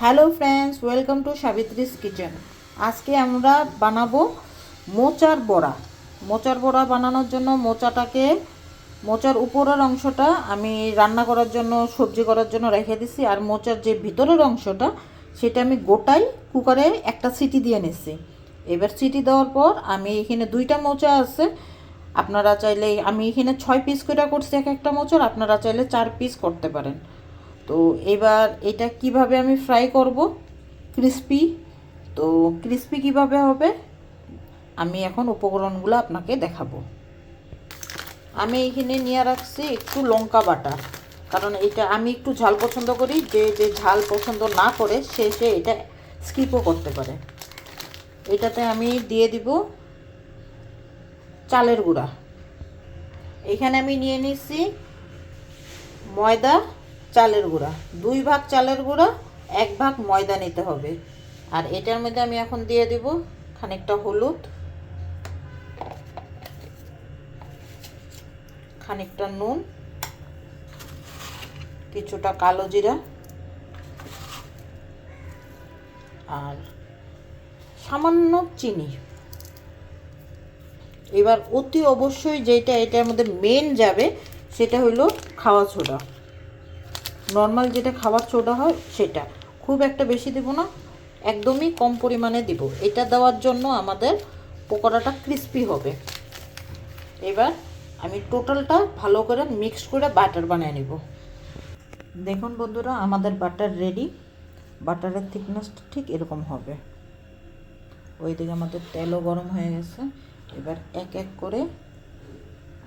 Hello friends, welcome to Savitri's kitchen. আজকে আমরা বানাবো মোচার বড়া। মোচার বড়া বানানোর জন্য মোচার উপরের অংশটা আমি রান্না করার জন্য, সবজি করার জন্য রেখে দিছি। আর মোচার যে ভিতরের অংশটা সেটা আমি গোটাই কুকারে একটা সিটি দিয়ে নিছি। এবার সিটি দেওয়ার পর আমি এখানে 2টা মোচা আছে, আপনারা চাইলে, আমি এখানে 6 পিস করে করছি এক একটা মোচার, আপনারা চাইলে 4 পিস করতে পারেন। তো এবার এটা কিভাবে আমি ফ্রাই করব ক্রিস্পি, তো ক্রিস্পি কিভাবে হবে আমি এখন উপকরণগুলো আপনাকে দেখাবো। আমি এইখানে নিয়ে রাখছি একটু লঙ্কা বাটা, কারণ এটা আমি একটু ঝাল পছন্দ করি, যে যে ঝাল পছন্দ না করে সে এটা স্কিপও করতে পারে। এটাতে আমি দিয়ে দিব চালের গুঁড়া। এখানে আমি নিয়ে নিচ্ছি ময়দা, চালের গুঁড়া, 2 ভাগ চালের গুঁড়া 1 ভাগ ময়দা নিতে হবে। আর এটার মধ্যে আমি এখন দিয়ে দেব খানিকটা হলুদ, খানিকটা নুন, কিছুটা কালো জিরা আর সামান্য চিনি। এবার অতি অবশ্যই যেটা এটার মধ্যে মেন যাবে সেটা হলো খাওয়া সোডা। নর্মাল যেটা খাবার সোডা হয় সেটা খুব একটা বেশি দেব না, একদমই কম পরিমাণে দিব। এটা দেওয়ার জন্য আমাদের পকোড়াটা ক্রিস্পি হবে। এবার আমি টোটালটা ভালো করে মিক্স করে বাটার বানিয়ে নিব। দেখুন বন্ধুরা, আমাদের বাটার রেডি। বাটারের থিকনেসটা ঠিক এরকম হবে। ওইদিকে আমাদের তেলও গরম হয়ে গেছে। এবার এক এক করে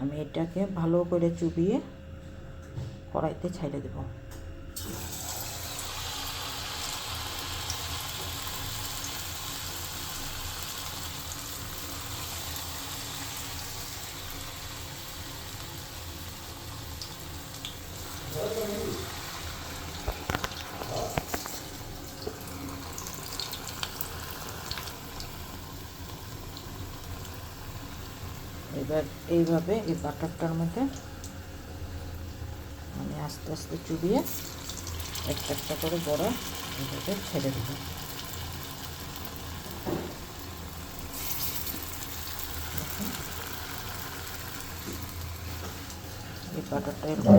আমি এটাকে ভালো করে চুবিয়ে কড়াইতে ছেড়ে দেব। এবার এইভাবে এই বাটারটার মধ্যে আমি আস্তে আস্তে চুবিয়ে একটা একটা করে বড়া এইভাবে ছেড়ে দেব। এই বাটারটা এরকম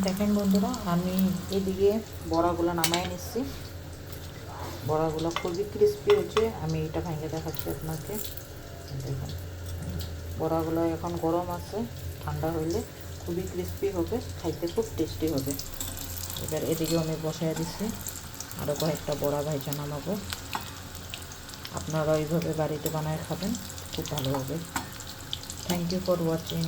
দেখেন বন্ধুরা, আমি এদিকে বড়াগুলো নামাই নিচ্ছি। বড়াগুলো খুবই ক্রিস্পি হচ্ছে। আমি এটা ভেঙে দেখাচ্ছি আপনাকে। দেখুন, বড়াগুলো এখন গরম আছে, ঠান্ডা হইলে খুবই ক্রিস্পি হবে, খাইতে খুব টেস্টি হবে। এবার এদিকেও আমি বসাই দিচ্ছি, আরও কয়েকটা বড়া ভাইজা নামাবো। আপনারা এইভাবে বাড়িতে বানায় খাবেন, খুব ভালো হবে। Thank you for watching.